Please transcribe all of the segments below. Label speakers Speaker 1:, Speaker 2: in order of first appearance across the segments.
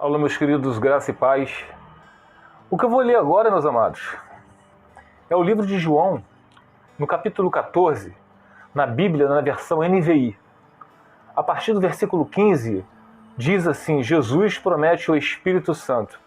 Speaker 1: Olá, meus queridos, graça e paz. O que eu vou ler agora, meus amados, é o livro de João, no capítulo 14, na Bíblia, na versão NVI. A partir do versículo 15, diz assim: Jesus promete o Espírito Santo.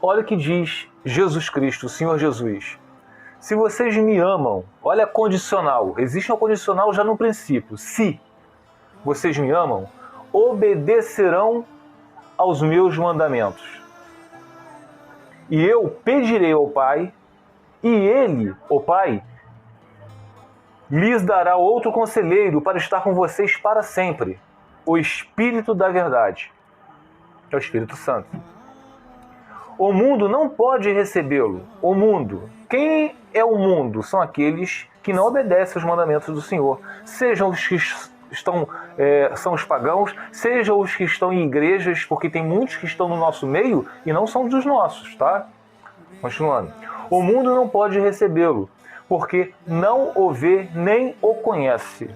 Speaker 1: Olha o que diz Jesus Cristo, o Senhor Jesus. Se vocês me amam, olha a condicional, existe uma condicional já no princípio. Se vocês me amam, obedecerão aos meus mandamentos. E eu pedirei ao Pai, e Ele, o Pai, lhes dará outro conselheiro para estar com vocês para sempre, o Espírito da Verdade, é o Espírito Santo. O mundo não pode recebê-lo. O mundo. Quem é o mundo? São aqueles que não obedecem aos mandamentos do Senhor. Sejam os que são os pagãos, sejam os que estão em igrejas, porque tem muitos que estão no nosso meio e não são dos nossos, tá? Continuando. O mundo não pode recebê-lo, porque não o vê nem o conhece.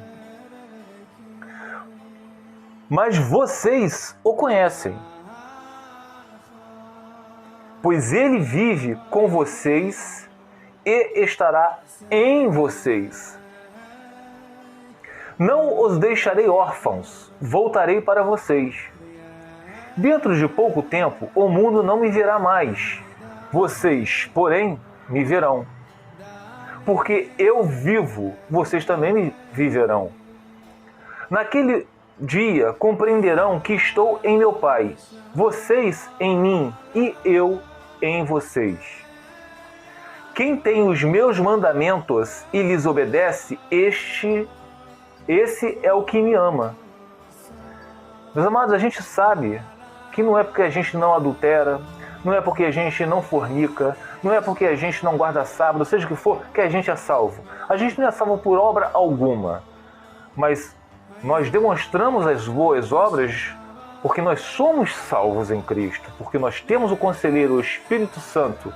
Speaker 1: Mas vocês o conhecem, pois ele vive com vocês e estará em vocês. Não os deixarei órfãos, voltarei para vocês. Dentro de pouco tempo, o mundo não me verá mais. Vocês, porém, me verão. Porque eu vivo, vocês também me viverão. Naquele dia compreenderão que estou em meu Pai, vocês em mim e eu em vocês. Quem tem os meus mandamentos e lhes obedece, esse é o que me ama. Meus amados, a gente sabe que não é porque a gente não adultera, não é porque a gente não fornica, não é porque a gente não guarda sábado, seja o que for, que a gente é salvo. A gente não é salvo por obra alguma, mas nós demonstramos as boas obras porque nós somos salvos em Cristo, porque nós temos o conselheiro, o Espírito Santo.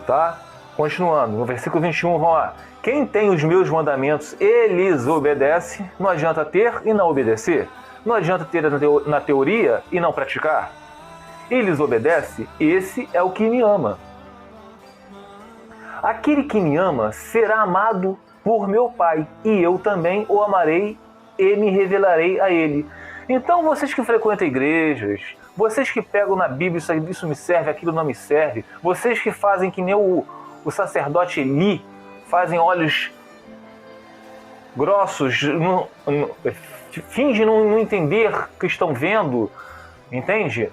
Speaker 1: Tá? Continuando, no versículo 21, vamos lá. Quem tem os meus mandamentos e lhes obedece, não adianta ter e não obedecer. Não adianta ter na teoria e não praticar. E lhes obedece, esse é o que me ama. Aquele que me ama será amado por meu Pai, e eu também o amarei e me revelarei a ele. Então, vocês que frequentam igrejas, vocês que pegam na Bíblia, isso me serve, aquilo não me serve, vocês que fazem que nem o sacerdote Eli, fazem olhos grossos, fingem não entender o que estão vendo, entende?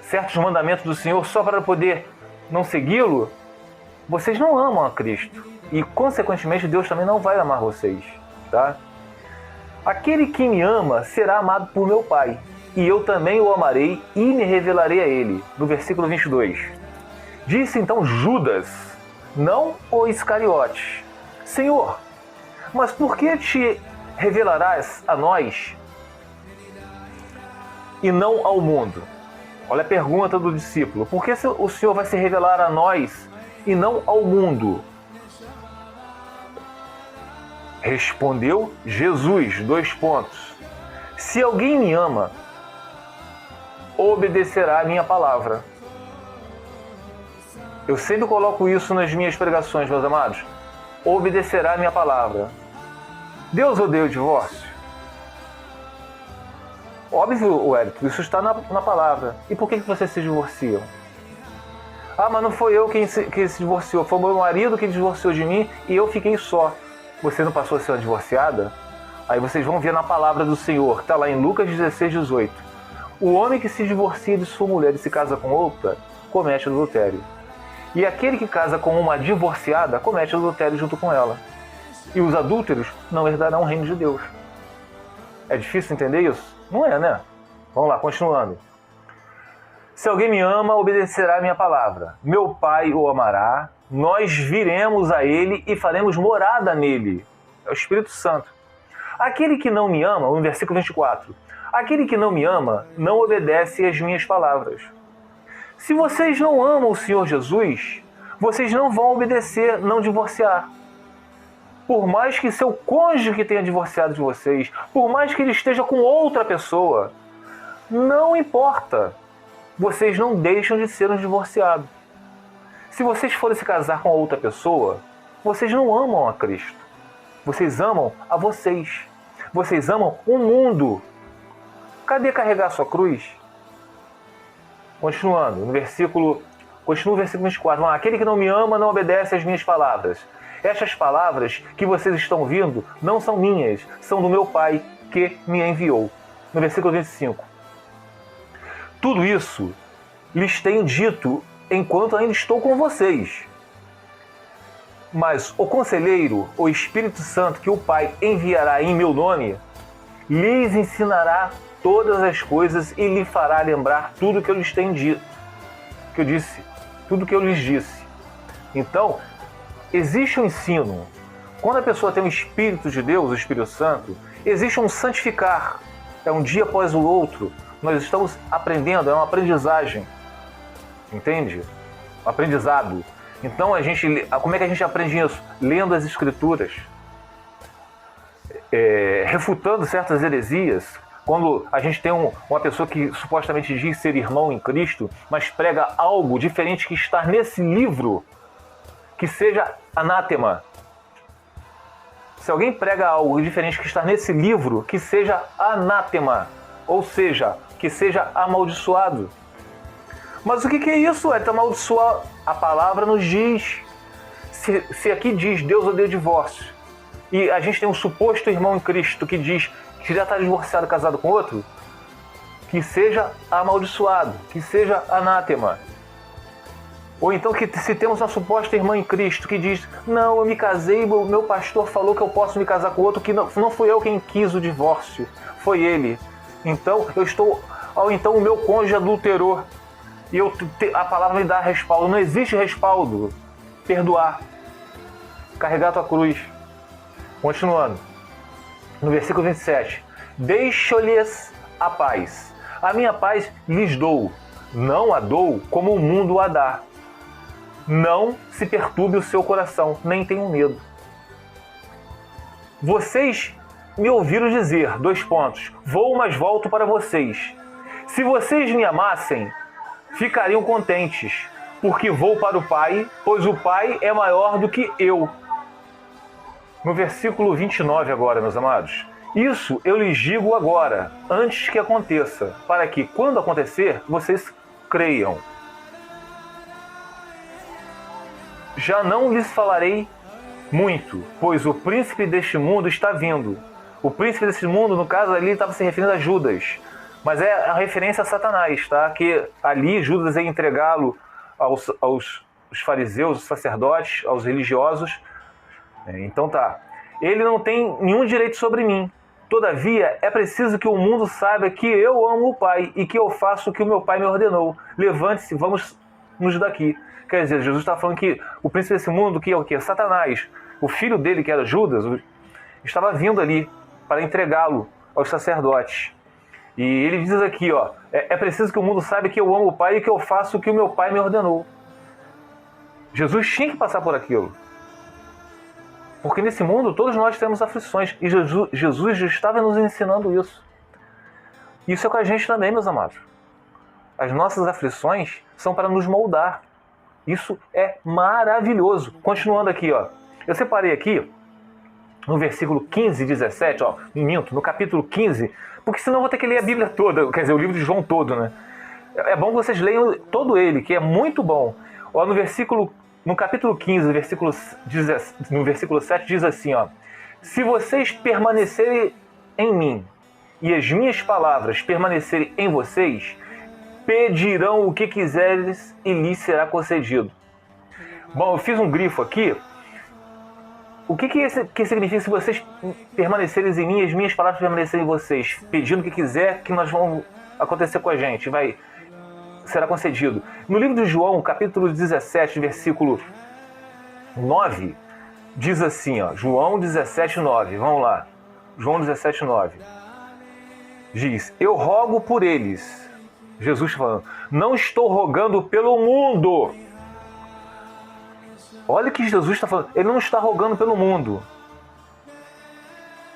Speaker 1: Certos mandamentos do Senhor só para poder não segui-lo, vocês não amam a Cristo. E, consequentemente, Deus também não vai amar vocês, tá? Aquele que me ama será amado por meu Pai, e eu também o amarei e me revelarei a ele. No versículo 22. Disse então Judas, não o Iscariotes: Senhor, mas por que te revelarás a nós e não ao mundo? Olha a pergunta do discípulo. Por que o Senhor vai se revelar a nós e não ao mundo? Respondeu Jesus, 2 pontos. Se alguém me ama, obedecerá a minha palavra. Eu sempre coloco isso nas minhas pregações, meus amados. Obedecerá a minha palavra. Deus odeia o divórcio? Óbvio, Wellington, isso está na palavra. E por que vocês se divorciam? Ah, mas não foi eu quem se divorciou, foi o meu marido que divorciou de mim e eu fiquei só. Você não passou a ser uma divorciada? Aí vocês vão ver na palavra do Senhor, que está lá em Lucas 16, 18. O homem que se divorcia de sua mulher e se casa com outra, comete adultério. E aquele que casa com uma divorciada, comete adultério junto com ela. E os adúlteros não herdarão o reino de Deus. É difícil entender isso? Não é, né? Vamos lá, continuando. Se alguém me ama, obedecerá a minha palavra. Meu Pai o amará, nós viremos a ele e faremos morada nele. É o Espírito Santo. Aquele que não me ama, no versículo 24, aquele que não me ama não obedece às minhas palavras. Se vocês não amam o Senhor Jesus, vocês não vão obedecer, não divorciar. Por mais que seu cônjuge tenha divorciado de vocês, por mais que ele esteja com outra pessoa, Não importa. Vocês não deixam de ser um divorciado. Se vocês forem se casar com outra pessoa, vocês não amam a Cristo. Vocês amam a vocês. Vocês amam o mundo. Cadê carregar a sua cruz? Continuando, continua o versículo 24. Aquele que não me ama não obedece às minhas palavras. Estas palavras que vocês estão ouvindo não são minhas, são do meu Pai que me enviou. No versículo 25. Tudo isso lhes tenho dito enquanto ainda estou com vocês. Mas o Conselheiro, o Espírito Santo, que o Pai enviará em meu nome, lhes ensinará todas as coisas e lhe fará lembrar tudo que eu lhes tenho dito, que eu disse, tudo que eu lhes disse. Então, existe um ensino. Quando a pessoa tem o Espírito de Deus, o Espírito Santo, existe um santificar. É um dia após o outro. Nós estamos aprendendo, é uma aprendizagem. Entende? Um aprendizado. Então, como é que a gente aprende isso? Lendo as Escrituras. Refutando certas heresias. Quando a gente tem uma pessoa que supostamente diz ser irmão em Cristo, mas prega algo diferente que está nesse livro, que seja anátema. Se alguém prega algo diferente que está nesse livro, que seja anátema. Ou seja, que seja amaldiçoado. Mas o que é isso? É amaldiçoar. A palavra nos diz. Se aqui diz Deus odeia o divórcio, e a gente tem um suposto irmão em Cristo que diz que já está divorciado, casado com outro, que seja amaldiçoado, que seja anátema. Ou então que se temos uma suposta irmã em Cristo que diz, não, eu me casei, meu pastor falou que eu posso me casar com outro, que não fui eu quem quis o divórcio, foi ele. Então então o meu cônjuge adulterou. E a palavra me dá respaldo. Não existe respaldo. Perdoar. Carregar a tua cruz. Continuando. No versículo 27. Deixo-lhes a paz. A minha paz lhes dou. Não a dou como o mundo a dá. Não se perturbe o seu coração, nem tenham medo. Vocês me ouviram dizer, vou, mas volto para vocês. Se vocês me amassem, ficariam contentes, porque vou para o Pai, pois o Pai é maior do que eu. No versículo 29 agora, meus amados. Isso eu lhes digo agora, antes que aconteça, para que, quando acontecer, vocês creiam. Já não lhes falarei muito, pois o príncipe deste mundo está vindo. O príncipe deste mundo, no caso ali, estava se referindo a Judas. Mas é a referência a Satanás, tá? Que ali Judas ia entregá-lo aos fariseus, aos sacerdotes, aos religiosos. Então tá. Ele não tem nenhum direito sobre mim. Todavia, é preciso que o mundo saiba que eu amo o Pai e que eu faço o que o meu Pai me ordenou. Levante-se, vamos nos daqui. Quer dizer, Jesus está falando que o príncipe desse mundo, que é o quê? Satanás. O filho dele, que era Judas, estava vindo ali para entregá-lo aos sacerdotes. E ele diz aqui, é preciso que o mundo saiba que eu amo o Pai e que eu faço o que o meu Pai me ordenou. Jesus tinha que passar por aquilo. Porque nesse mundo todos nós temos aflições. E Jesus já estava nos ensinando isso. Isso é com a gente também, meus amados. As nossas aflições são para nos moldar. Isso é maravilhoso. Continuando aqui, eu separei aqui no versículo 15 e 17, no capítulo 15, porque senão eu vou ter que ler a Bíblia toda, quer dizer, o livro de João todo, né? É bom que vocês leiam todo ele, que é muito bom. No capítulo 15, no versículo 7, diz assim, se vocês permanecerem em mim e as minhas palavras permanecerem em vocês, pedirão o que quiseres e lhes será concedido. Bom, eu fiz um grifo aqui. O que significa se vocês permanecerem em mim e as minhas palavras permanecerem em vocês? Pedindo o que quiser, que nós vamos acontecer com a gente, será concedido. No livro de João, capítulo 17, versículo 9, diz assim, João 17, 9, vamos lá. João 17, 9. Diz, eu rogo por eles. Jesus falando, não estou rogando pelo mundo. Olha o que Jesus está falando. Ele não está rogando pelo mundo.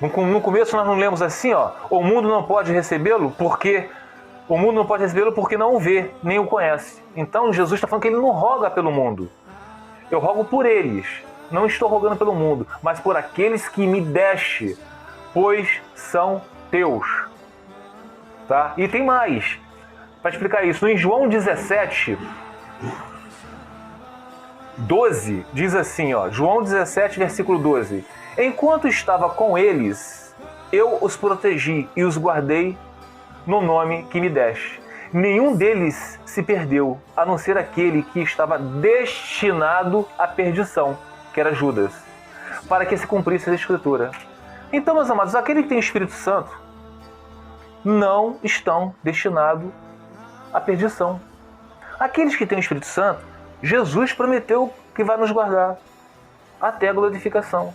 Speaker 1: No começo nós não lemos assim, o mundo não pode recebê-lo porque O mundo não pode recebê-lo porque não o vê, nem o conhece. Então Jesus está falando que ele não roga pelo mundo. Eu rogo por eles. Não estou rogando pelo mundo, mas por aqueles que me deste, pois são teus. Tá? E tem mais. Para explicar isso, em João 17, 12, diz assim, ó, João 17, versículo 12. Enquanto estava com eles, eu os protegi e os guardei no nome que me deste. Nenhum deles se perdeu, a não ser aquele que estava destinado à perdição, que era Judas, para que se cumprisse a Escritura. Então, meus amados, aquele que tem o Espírito Santo não estão destinados à perdição. Aqueles que têm o Espírito Santo, Jesus prometeu que vai nos guardar até a glorificação.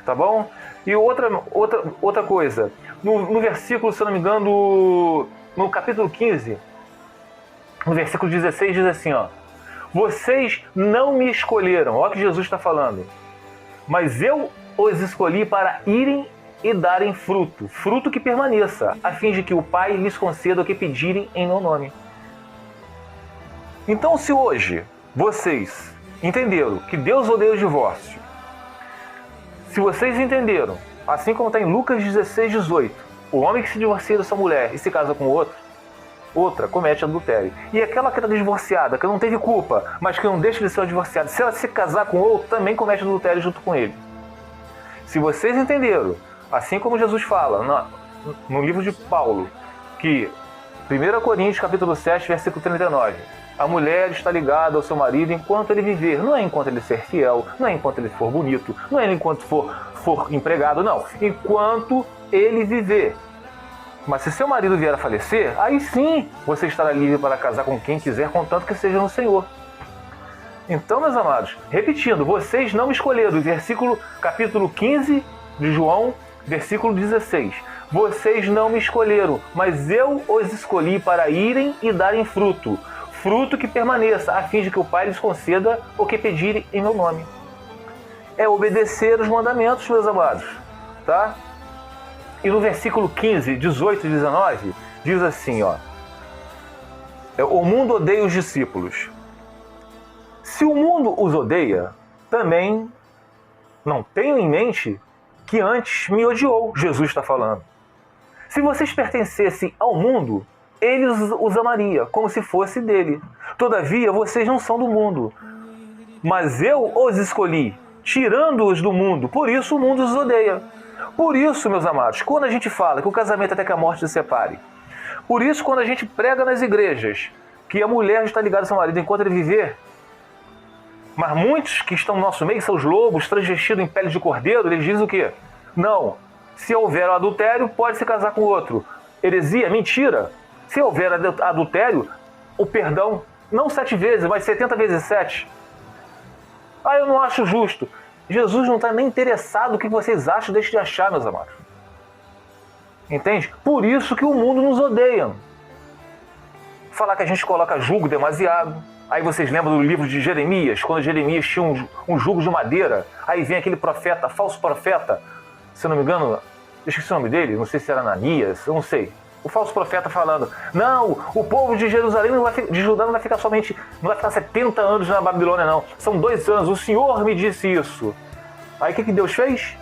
Speaker 1: Tá bom? E outra coisa, no versículo, se eu não me engano, no capítulo 15, no versículo 16, diz assim, ó: vocês não me escolheram, olha o que Jesus está falando, mas eu os escolhi para irem e darem fruto, fruto que permaneça, a fim de que o Pai lhes conceda o que pedirem em meu nome. Então, se hoje vocês entenderam que Deus odeia o divórcio, se vocês entenderam, assim como está em Lucas 16, 18, o homem que se divorcia da sua mulher e se casa com outra comete adultério. E aquela que está divorciada, que não teve culpa, mas que não deixa de ser divorciada, se ela se casar com outro, também comete adultério junto com ele. Se vocês entenderam, assim como Jesus fala no livro de Paulo, que 1 Coríntios capítulo 7, versículo 39, a mulher está ligada ao seu marido enquanto ele viver. Não é enquanto ele ser fiel, não é enquanto ele for bonito, não é enquanto for empregado, não. Enquanto ele viver. Mas se seu marido vier a falecer, aí sim você estará livre para casar com quem quiser, contanto que seja no Senhor. Então, meus amados, repetindo, vocês não me escolheram. Capítulo 15 de João, versículo 16. Vocês não me escolheram, mas eu os escolhi para irem e darem fruto. Fruto que permaneça, a fim de que o Pai lhes conceda o que pedirem em meu nome. É obedecer os mandamentos, meus amados. Tá? E no versículo 15, 18 e 19, diz assim, ó: o mundo odeia os discípulos. Se o mundo os odeia, também não tenham em mente que antes me odiou, Jesus está falando. Se vocês pertencessem ao mundo, ele os amaria, como se fosse dele. Todavia, vocês não são do mundo, mas eu os escolhi, tirando-os do mundo, por isso o mundo os odeia. Por isso, meus amados, quando a gente fala que o casamento é até que a morte se separe, por isso quando a gente prega nas igrejas que a mulher está ligada ao seu marido enquanto ele viver, mas muitos que estão no nosso meio são os lobos, transvestidos em pele de cordeiro, eles dizem o quê? Não, se houver adultério, pode se casar com outro. Heresia, mentira. Se houver adultério, o perdão, não 7 vezes, mas 70 vezes 7. Ah, eu não acho justo. Jesus não está nem interessado no que vocês acham, deixe de achar, meus amados. Entende? Por isso que o mundo nos odeia. Falar que a gente coloca jugo demasiado. Aí vocês lembram do livro de Jeremias, quando Jeremias tinha um jugo de madeira. Aí vem aquele profeta, falso profeta, se eu não me engano, eu esqueci o nome dele, não sei se era Ananias, eu não sei. O falso profeta falando, não, o povo de Jerusalém, de Judá não vai ficar 70 anos na Babilônia, não. São 2 anos, o Senhor me disse isso. Aí o que Deus fez?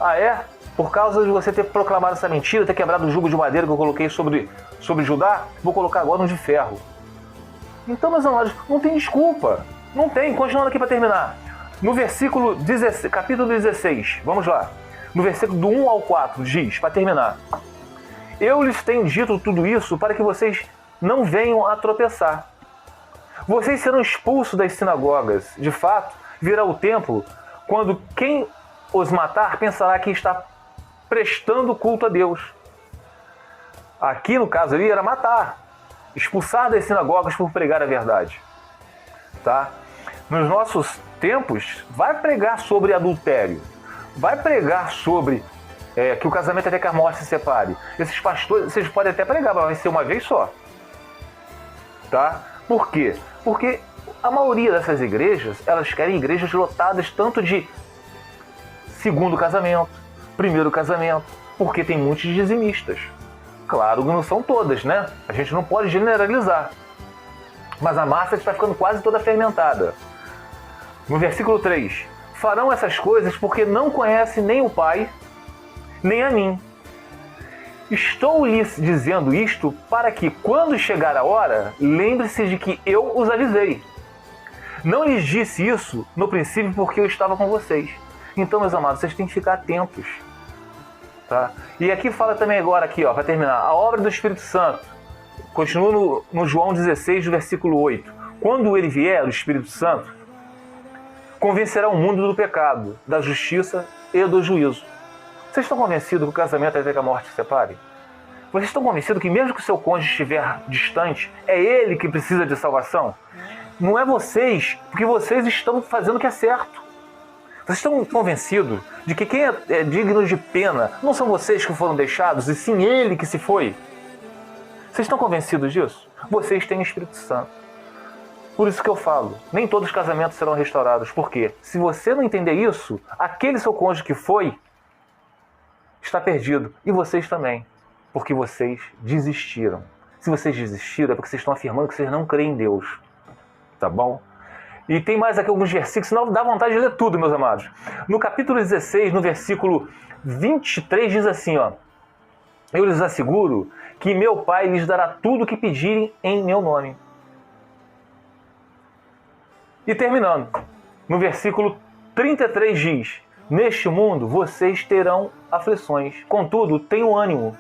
Speaker 1: Ah, é? Por causa de você ter proclamado essa mentira, ter quebrado o jugo de madeira que eu coloquei sobre Judá, vou colocar agora um de ferro. Então, meus amados, não tem desculpa. Não tem. Continuando aqui para terminar. No versículo 16, capítulo 16, vamos lá. No versículo do 1 ao 4, diz, para terminar: eu lhes tenho dito tudo isso para que vocês não venham a tropeçar. Vocês serão expulsos das sinagogas. De fato, virá o tempo quando quem os matar pensará que está prestando culto a Deus. Aqui, no caso ali, era matar. Expulsar das sinagogas por pregar a verdade. Tá? Nos nossos tempos, vai pregar sobre adultério. Vai pregar sobre que o casamento até que a morte se separe. Esses pastores, vocês podem até pregar, mas vai ser uma vez só. Tá? Por quê? Porque a maioria dessas igrejas, elas querem igrejas lotadas tanto de segundo casamento, primeiro casamento, porque tem muitos dizimistas. Claro que não são todas, né? A gente não pode generalizar. Mas a massa está ficando quase toda fermentada. No versículo 3, farão essas coisas porque não conhecem nem o Pai, nem a mim. Estou lhes dizendo isto para que, quando chegar a hora, lembre-se de que eu os avisei. Não lhes disse isso no princípio porque eu estava com vocês. Então, meus amados, vocês têm que ficar atentos. Tá? E aqui fala também agora, aqui, para terminar, a obra do Espírito Santo. Continua no João 16, versículo 8. Quando ele vier, o Espírito Santo, convencerá o mundo do pecado, da justiça e do juízo. Vocês estão convencidos que o casamento é até que a morte se separe? Vocês estão convencidos que mesmo que o seu cônjuge estiver distante, é ele que precisa de salvação? Não é vocês, porque vocês estão fazendo o que é certo. Vocês estão convencidos de que quem é digno de pena não são vocês que foram deixados, e sim ele que se foi? Vocês estão convencidos disso? Vocês têm o Espírito Santo. Por isso que eu falo, nem todos os casamentos serão restaurados. Por quê? Se você não entender isso, aquele seu cônjuge que foi, está perdido. E vocês também. Porque vocês desistiram. Se vocês desistiram, é porque vocês estão afirmando que vocês não creem em Deus. Tá bom? E tem mais aqui alguns versículos, senão dá vontade de ler tudo, meus amados. No capítulo 16, no versículo 23, diz assim, eu lhes asseguro que meu Pai lhes dará tudo o que pedirem em meu nome. E terminando, no versículo 33 diz, neste mundo vocês terão aflições, contudo, tenham ânimo,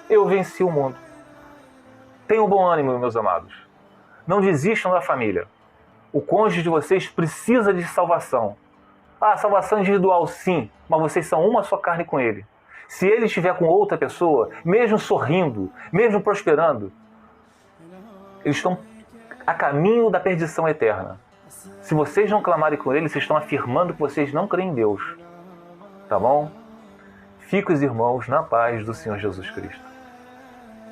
Speaker 1: eu venci o mundo. Tenham bom ânimo, meus amados. Não desistam da família. O cônjuge de vocês precisa de salvação. Salvação individual sim, mas vocês são uma só carne com ele. Se ele estiver com outra pessoa, mesmo sorrindo, mesmo prosperando, eles estão a caminho da perdição eterna. Se vocês não clamarem com ele, vocês estão afirmando que vocês não creem em Deus. Tá bom? Fiquem os irmãos na paz do Senhor Jesus Cristo.